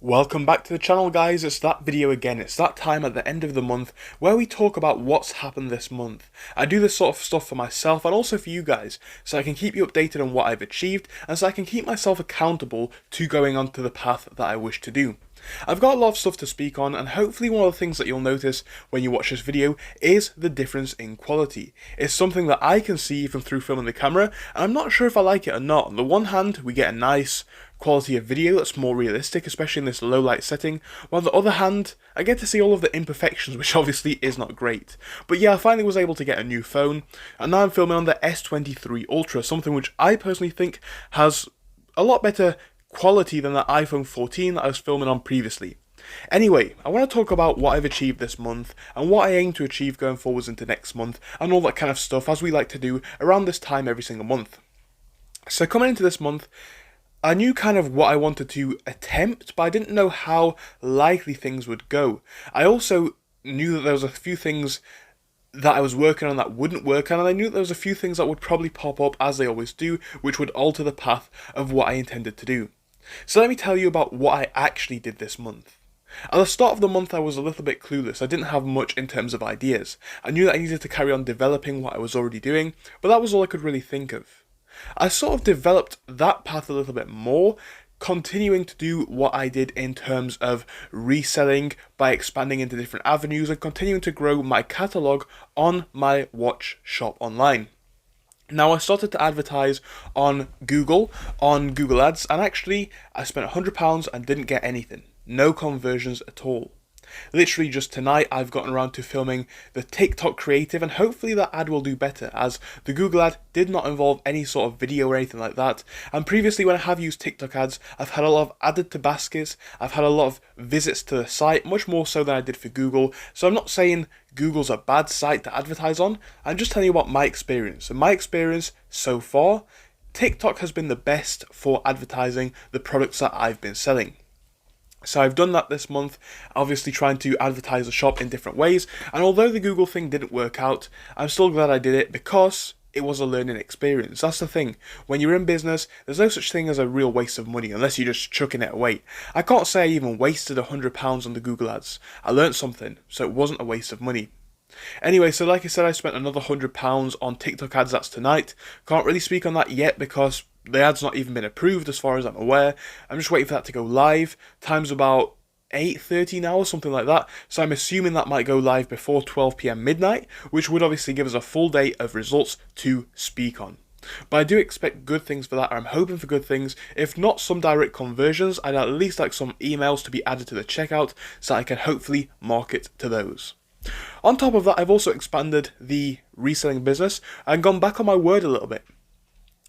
Welcome back to the channel, guys. It's that video again. It's that time at the end of the month where we talk about what's happened this month. I do this sort of stuff for myself and also for you guys, so I can keep you updated on what I've achieved and so I can keep myself accountable to going on to the path that I wish to do. I've got a lot of stuff to speak on, and hopefully one of the things that you'll notice when you watch this video is the difference in quality. It's something that I can see even through filming the camera, and I'm not sure if I like it or not. On the one hand, we get a nice quality of video that's more realistic, especially in this low light setting, while on the other hand, I get to see all of the imperfections, which obviously is not great. But yeah, I finally was able to get a new phone, and now I'm filming on the S23 Ultra, something which I personally think has a lot better quality than the iPhone 14 that I was filming on previously. Anyway, I want to talk about what I've achieved this month and what I aim to achieve going forwards into next month and all that kind of stuff, as we like to do around this time every single month. So coming into this month, I knew kind of what I wanted to attempt, but I didn't know how likely things would go. I also knew that there was a few things that I was working on that wouldn't work, and I knew that there was a few things that would probably pop up, as they always do, which would alter the path of what I intended to do. So let me tell you about what I actually did this month. At the start of the month I was a little bit clueless. I didn't have much in terms of ideas. I knew that I needed to carry on developing what I was already doing, but that was all I could really think of. I sort of developed that path a little bit more, continuing to do what I did in terms of reselling by expanding into different avenues and continuing to grow my catalogue on my watch shop online. Now I started to advertise on Google Ads, and actually I spent £100 and didn't get anything. No conversions at all. Literally just tonight I've gotten around to filming the TikTok creative, and hopefully that ad will do better, as the Google ad did not involve any sort of video or anything like that. And previously when I have used TikTok ads, I've had a lot of added to baskets, I've had a lot of visits to the site, much more so than I did for Google. So I'm not saying Google's a bad site to advertise on, I'm just telling you about my experience. And my experience so far, TikTok has been the best for advertising the products that I've been selling. So I've done that this month, obviously trying to advertise the shop in different ways, and although the Google thing didn't work out, I'm still glad I did it because it was a learning experience. That's the thing. When you're in business, there's no such thing as a real waste of money unless you're just chucking it away. I can't say I even wasted £100 on the Google ads. I learnt something, so it wasn't a waste of money. Anyway, so like I said, I spent another £100 on TikTok ads. That's tonight. Can't really speak on that yet because the ad's not even been approved as far as I'm aware. I'm just waiting for that to go live. Time's about 8:30 now or something like that, so I'm assuming that might go live before 12 PM midnight, which would obviously give us a full day of results to speak on. But I do expect good things for that, or I'm hoping for good things. If not some direct conversions, I'd at least like some emails to be added to the checkout so I can hopefully market to those. On top of that, I've also expanded the reselling business and gone back on my word a little bit.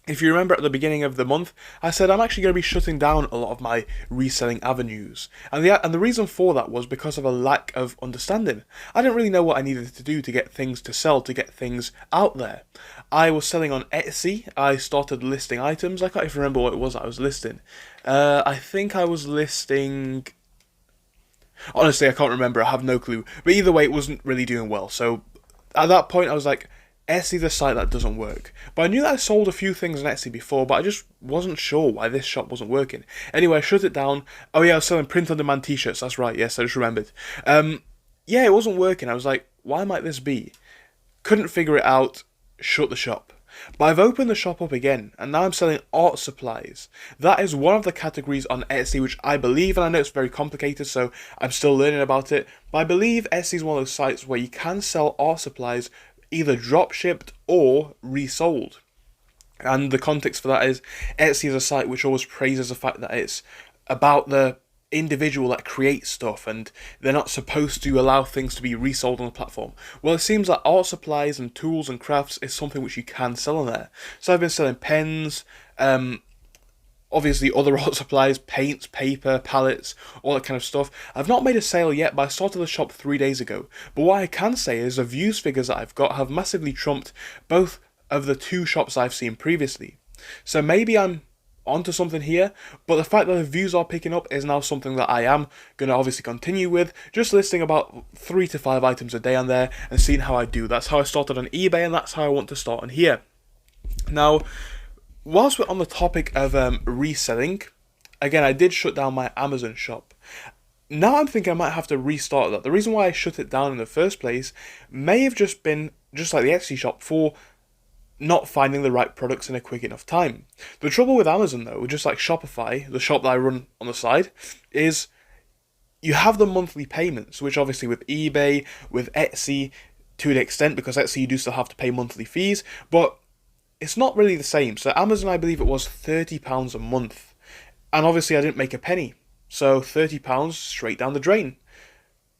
If you remember at the beginning of the month, I said I'm actually going to be shutting down a lot of my reselling avenues. And the reason for that was because of a lack of understanding. I didn't really know what I needed to do to get things to sell, to get things out there. I was selling on Etsy. I started listing items. I can't even remember what it was that I was listing. I think I was listing... Honestly, I can't remember. I have no clue. But either way, it wasn't really doing well. So at that point, I was like, Etsy's a site that doesn't work. But I knew that I sold a few things on Etsy before, but I just wasn't sure why this shop wasn't working. Anyway, I shut it down. Oh yeah, I was selling print-on-demand t-shirts. That's right. Yes, I just remembered. Yeah, it wasn't working. I was like, why might this be? Couldn't figure it out. Shut the shop. But I've opened the shop up again, and now I'm selling art supplies. That is one of the categories on Etsy which I believe, and I know it's very complicated, so I'm still learning about it, but I believe Etsy is one of those sites where you can sell art supplies either drop shipped or resold. And the context for that is Etsy is a site which always praises the fact that it's about the individual that creates stuff and they're not supposed to allow things to be resold on the platform. Well, it seems that art supplies and tools and crafts is something which you can sell on there. So I've been selling pens, obviously other art supplies, paints, paper, palettes, all that kind of stuff. I've not made a sale yet, but I started the shop 3 days ago. But what I can say is the views figures that I've got have massively trumped both of the two shops I've seen previously. So maybe I'm onto something here, but the fact that the views are picking up is now something that I am going to obviously continue with, just listing about 3 to 5 items a day on there and seeing how I do. That's how I started on eBay, and that's how I want to start on here. Now, whilst we're on the topic of reselling, again, I did shut down my Amazon shop. Now I'm thinking I might have to restart that. The reason why I shut it down in the first place may have just been, just like the Etsy shop, for not finding the right products in a quick enough time. The trouble with Amazon, though, just like Shopify, the shop that I run on the side, is you have the monthly payments, which obviously with eBay, with Etsy, to an extent, because Etsy you do still have to pay monthly fees, but it's not really the same. So Amazon, I believe it was £30 a month, and obviously I didn't make a penny, so £30 straight down the drain.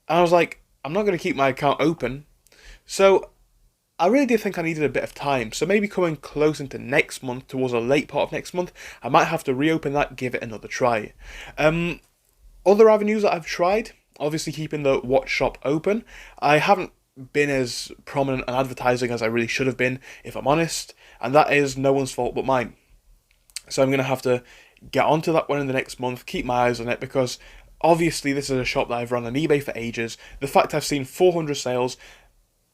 And I was like, I'm not going to keep my account open, so I really did think I needed a bit of time, so maybe coming close into next month, towards the late part of next month, I might have to reopen that, give it another try. Other avenues that I've tried, obviously keeping the watch shop open. I haven't been as prominent in advertising as I really should have been, if I'm honest, and that is no one's fault but mine. So I'm going to have to get onto that one in the next month, keep my eyes on it, because obviously this is a shop that I've run on eBay for ages. The fact I've seen 400 sales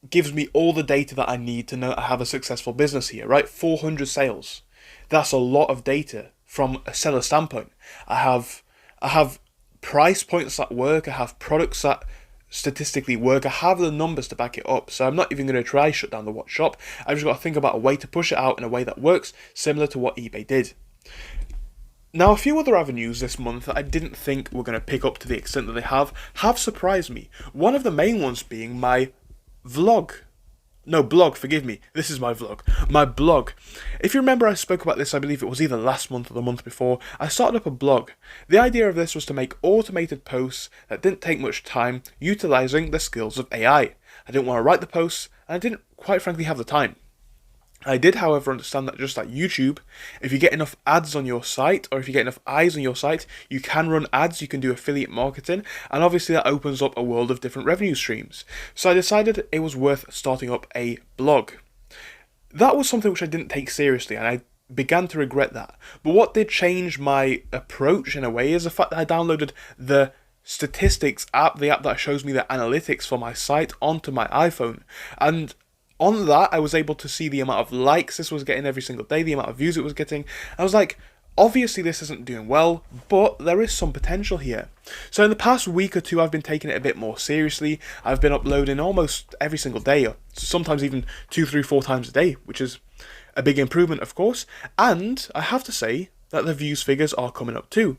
gives me all the data that I need to know I have a successful business here, right? 400 sales. That's a lot of data from a seller standpoint. I have price points that work, I have products that statistically work, I have the numbers to back it up, so I'm not even going to try shut down the watch shop. I've just got to think about a way to push it out in a way that works, similar to what eBay did. Now, a few other avenues this month that I didn't think were going to pick up to the extent that they have surprised me. One of the main ones being my blog. Forgive me. This is my vlog. My blog. If you remember, I spoke about this, I believe it was either last month or the month before. I started up a blog. The idea of this was to make automated posts that didn't take much time, utilising the skills of AI. I didn't want to write the posts, and I didn't, quite frankly, have the time. I did, however, understand that just like YouTube, if you get enough ads on your site, or if you get enough eyes on your site, you can run ads, you can do affiliate marketing, and obviously that opens up a world of different revenue streams. So I decided it was worth starting up a blog. That was something which I didn't take seriously, and I began to regret that. But what did change my approach in a way is the fact that I downloaded the statistics app, the app that shows me the analytics for my site, onto my iPhone. And on that, I was able to see the amount of likes this was getting every single day, the amount of views it was getting. I was like, obviously this isn't doing well, but there is some potential here. So in the past week or two, I've been taking it a bit more seriously. I've been uploading almost every single day, or sometimes even 2, 3, 4 times a day, which is a big improvement, of course. And I have to say that the views figures are coming up too.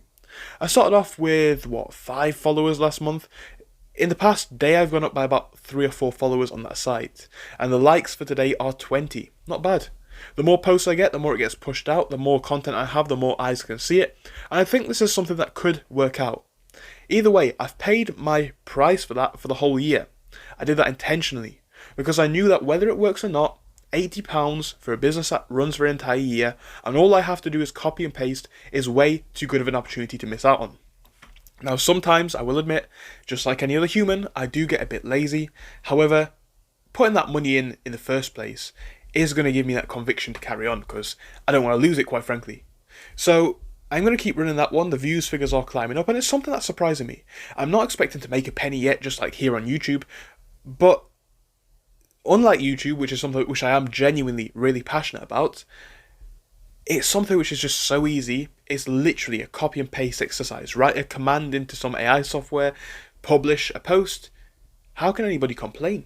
I started off with, 5 followers last month. In the past day, I've gone up by about 3 or 4 followers on that site, and the likes for today are 20. Not bad. The more posts I get, the more it gets pushed out, the more content I have, the more eyes can see it, and I think this is something that could work out. Either way, I've paid my price for that for the whole year. I did that intentionally, because I knew that whether it works or not, £80 for a business that runs for an entire year, and all I have to do is copy and paste, is way too good of an opportunity to miss out on. Now, sometimes, I will admit, just like any other human, I do get a bit lazy. However, putting that money in the first place is going to give me that conviction to carry on, because I don't want to lose it, quite frankly. So, I'm going to keep running that one. The views figures are climbing up, and it's something that's surprising me. I'm not expecting to make a penny yet, just like here on YouTube, but unlike YouTube, which is something which I am genuinely really passionate about, it's something which is just so easy. It's literally a copy and paste exercise. Write a command into some AI software, publish a post. How can anybody complain?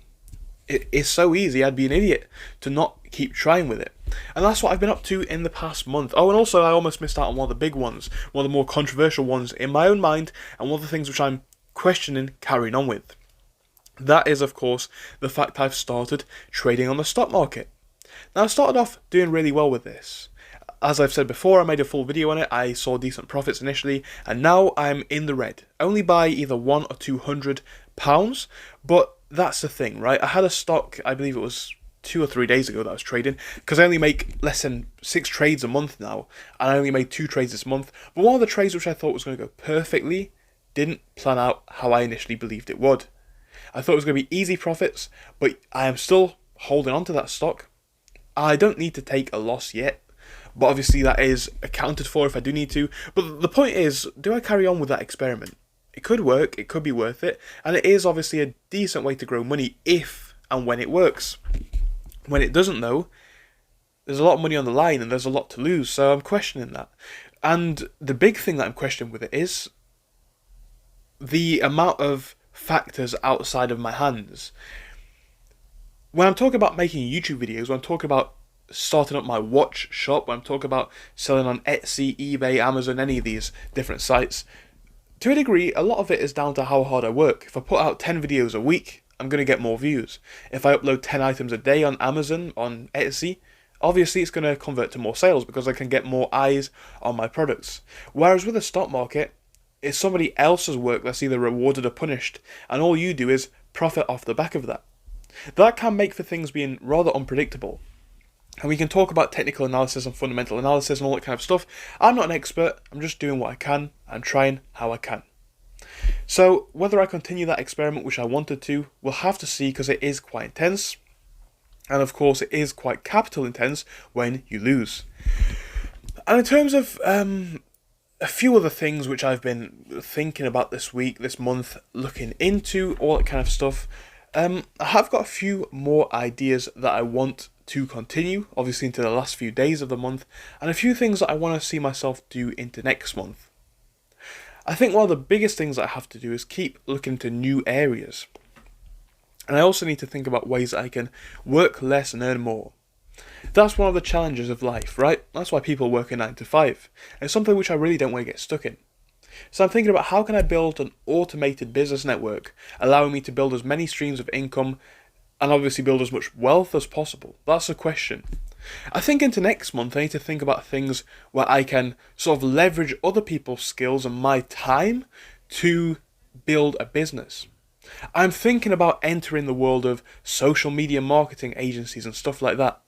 It is so easy, I'd be an idiot to not keep trying with it. And that's what I've been up to in the past month. Oh, and also I almost missed out on one of the big ones, one of the more controversial ones in my own mind, and one of the things which I'm questioning carrying on with. That is, of course, the fact I've started trading on the stock market. Now, I started off doing really well with this. As I've said before, I made a full video on it, I saw decent profits initially, and now I'm in the red. Only by either £100 or £200, but that's the thing, right? I had a stock, I believe it was 2 or 3 days ago that I was trading, because I only make less than 6 trades a month now, and I only made 2 trades this month, but one of the trades which I thought was going to go perfectly didn't plan out how I initially believed it would. I thought it was going to be easy profits, but I am still holding on to that stock. I don't need to take a loss yet, but obviously that is accounted for if I do need to. But the point is, do I carry on with that experiment? It could work, it could be worth it, and it is obviously a decent way to grow money if and when it works. When it doesn't though, there's a lot of money on the line and there's a lot to lose, so I'm questioning that. And the big thing that I'm questioning with it is the amount of factors outside of my hands. When I'm talking about making YouTube videos, when I'm talking about starting up my watch shop, when I'm talking about selling on Etsy, eBay, Amazon, any of these different sites, to a degree, a lot of it is down to how hard I work. If I put out 10 videos a week, I'm going to get more views. If I upload 10 items a day on Amazon, on Etsy, obviously it's going to convert to more sales because I can get more eyes on my products. Whereas with the stock market, it's somebody else's work that's either rewarded or punished, and all you do is profit off the back of that. That can make for things being rather unpredictable. And we can talk about technical analysis and fundamental analysis and all that kind of stuff. I'm not an expert, I'm just doing what I can and trying how I can. So, whether I continue that experiment, which I wanted to, we'll have to see because it is quite intense. And of course, it is quite capital intense when you lose. And in terms of a few other things which I've been thinking about this week, this month, looking into, all that kind of stuff, I have got a few more ideas that I want to continue, obviously into the last few days of the month, and a few things that I want to see myself do into next month. I think one of the biggest things that I have to do is keep looking into new areas. And I also need to think about ways that I can work less and earn more. That's one of the challenges of life, right? That's why people work a 9 to 5. And it's something which I really don't want to get stuck in. So I'm thinking about how can I build an automated business network, allowing me to build as many streams of income and obviously build as much wealth as possible. That's the question. I think into next month I need to think about things where I can sort of leverage other people's skills and my time to build a business. I'm thinking about entering the world of social media marketing agencies and stuff like that.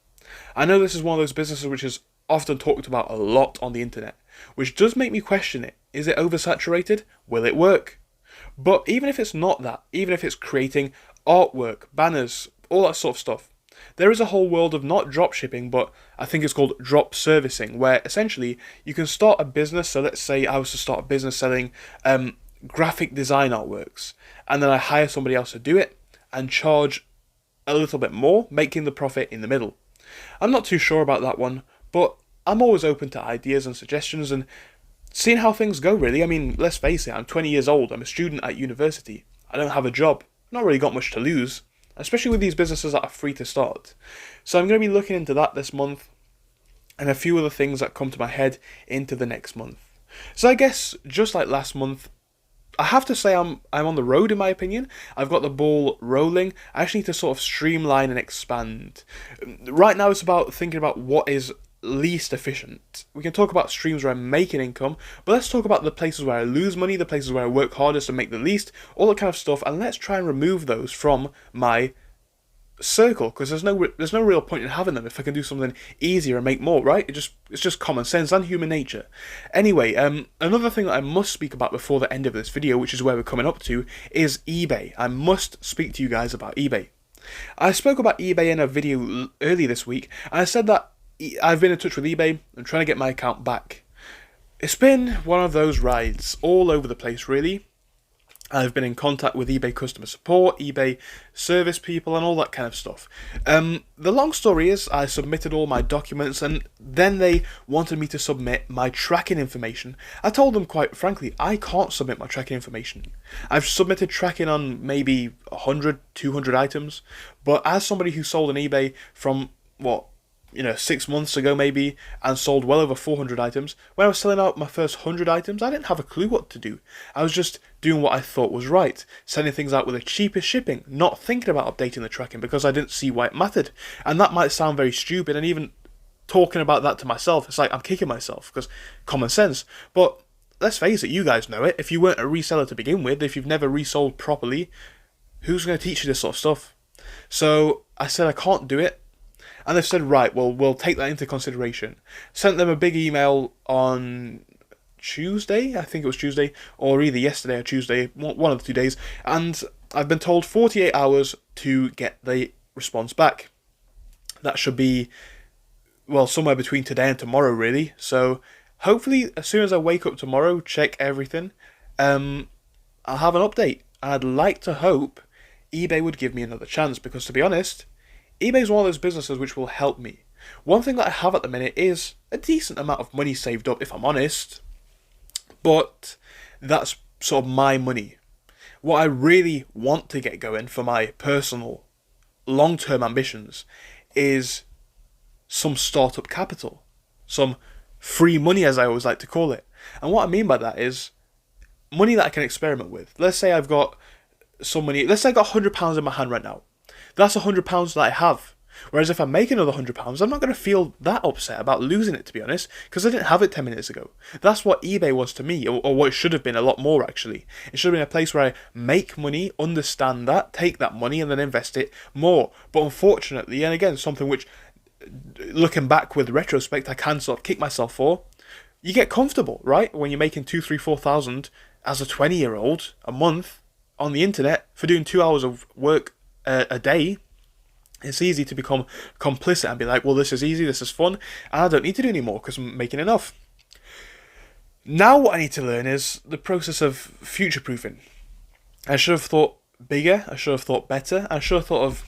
I know this is one of those businesses which is often talked about a lot on the internet, which does make me question it. Is it oversaturated? Will it work? But even if it's not that, even if it's creating artwork, banners, all that sort of stuff, there is a whole world of not drop shipping, but I think it's called drop servicing, where essentially you can start a business. So let's say I was to start a business selling graphic design artworks, and then I hire somebody else to do it and charge a little bit more, making the profit in the middle. I'm not too sure about that one, but I'm always open to ideas and suggestions and seeing how things go, really. I mean, let's face it, I'm 20 years old, I'm a student at university, I don't have a job, I've not really got much to lose, especially with these businesses that are free to start. So I'm going to be looking into that this month, and a few other things that come to my head into the next month. So I guess, just like last month, I have to say I'm on the road in my opinion. I've got the ball rolling. I actually need to sort of streamline and expand. Right now it's about thinking about what is least efficient. We can talk about streams where I'm making income, but let's talk about the places where I lose money, the places where I work hardest to make the least, all that kind of stuff, and let's try and remove those from my circle, because there's no real point in having them if I can do something easier and make more, right? It's just common sense and human nature. Anyway, another thing that I must speak about before the end of this video, which is where we're coming up to, is eBay. I must speak to you guys about eBay. I spoke about eBay in a video earlier this week, and I said that I've been in touch with eBay and trying to get my account back. It's been one of those rides all over the place, really. I've been in contact with eBay customer support, eBay service people, and all that kind of stuff. The long story is, I submitted all my documents, and then they wanted me to submit my tracking information. I told them, quite frankly, I can't submit my tracking information. I've submitted tracking on maybe 100, 200 items, but as somebody who sold on eBay from, 6 months ago maybe, and sold well over 400 items, when I was selling out my first 100 items, I didn't have a clue what to do. I was just doing what I thought was right, sending things out with the cheapest shipping, not thinking about updating the tracking because I didn't see why it mattered. And that might sound very stupid, and even talking about that to myself, it's like I'm kicking myself, because common sense. But let's face it, you guys know it. If you weren't a reseller to begin with, if you've never resold properly, who's going to teach you this sort of stuff? So I said I can't do it. And they've said, right, well, we'll take that into consideration. Sent them a big email on Tuesday, I think it was Tuesday, or either yesterday or Tuesday, one of the 2 days, and I've been told 48 hours to get the response back. That should be, somewhere between today and tomorrow, really. So hopefully, as soon as I wake up tomorrow, check everything, I'll have an update. And I'd like to hope eBay would give me another chance, because to be honest, eBay is one of those businesses which will help me. One thing that I have at the minute is a decent amount of money saved up, if I'm honest, but that's sort of my money. What I really want to get going for my personal long-term ambitions is some startup capital, some free money, as I always like to call it. And what I mean by that is money that I can experiment with. Let's say I've got some money, let's say I got £100 in my hand right now. That's £100 that I have. Whereas if I make another £100, I'm not going to feel that upset about losing it, to be honest, because I didn't have it 10 minutes ago. That's what eBay was to me, or what it should have been a lot more, actually. It should have been a place where I make money, understand that, take that money, and then invest it more. But unfortunately, and again, something which, looking back with retrospect, I can sort of kick myself for, you get comfortable, right? When you're making 2, 3, 4,000 as a 20-year-old a month on the internet for doing 2 hours of work a day, it's easy to become complicit and be like, well, this is easy, this is fun, and I don't need to do any more because I'm making enough. Now what I need to learn is the process of future-proofing. I should have thought bigger, I should have thought better, I should have thought of,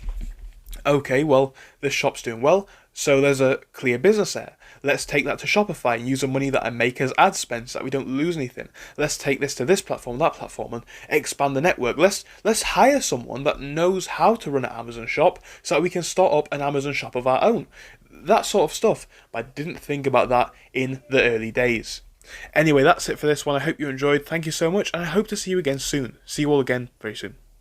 okay, well, this shop's doing well, so there's a clear business there. Let's take that to Shopify and use the money that I make as ad spend so that we don't lose anything. Let's take this to this platform, that platform, and expand the network. Let's hire someone that knows how to run an Amazon shop so that we can start up an Amazon shop of our own. That sort of stuff. But I didn't think about that in the early days. Anyway, that's it for this one. I hope you enjoyed. Thank you so much, and I hope to see you again soon. See you all again very soon.